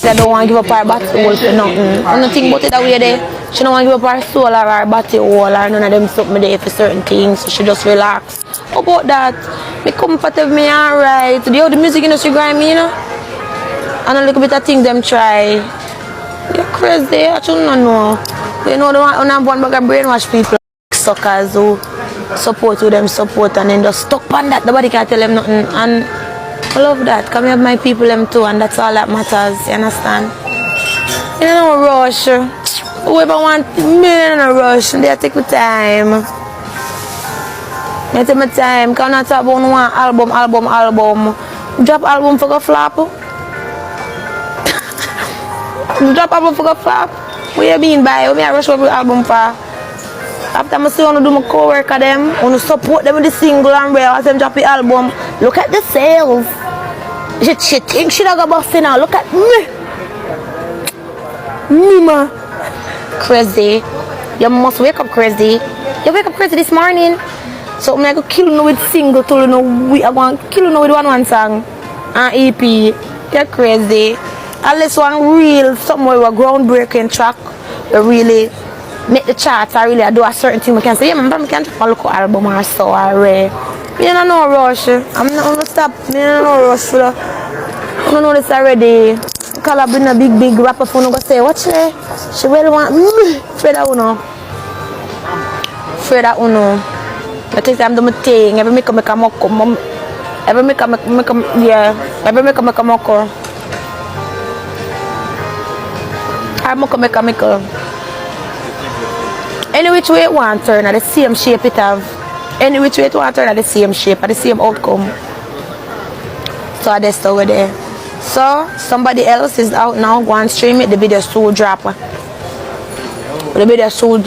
I don't want to give up her body hole for nothing. I don't think about it that way there. She don't want to give up her soul or her body hole or none of them something there for certain things. So she just relax. How about that? Me comfortable, me alright. The music industry grind me, you know? And a little bit of things them try. You're crazy, I shouldn't know. You know, the one bag of brainwash people, suckers who support who them support and then just stuck on that. Nobody can tell them nothing. And I love that. Come have my people them too, and that's all that matters. You understand? You know, no rush. Whoever want me in a rush, they take my time. They take my time. Can I talk about one album? Drop album for go flop. Drop album for go flop. What you mean by? What me I rush over album for? After I see one do my co-worker them, I want to support them with the single and real them drop the album. Look at the sales. She think she don't go busting now. Look at me. Mima. Crazy. You must wake up crazy. You wake up crazy this morning. So I'm going to kill you with single to you know we are going to kill you with one song and EP. You're crazy. Unless one real somewhere a groundbreaking track that really make the charts, I really do a certain thing. We can say, yeah, man, I can drop a local album or so or me don't know rush. I'm not gonna stop. Me don't know rush for that. I don't know this already. Collab with a big rapper for no go say, watch it. She really want me. Afraid that uno. I think I'm doing my thing. Every make a moko. Every make a moko. I make a. Any which way it want to turn at the same shape it have. Any which way it want to turn at the same shape, at the same outcome. So that's over there. So somebody else is out now. Go and stream it. The video soon drop. The video soon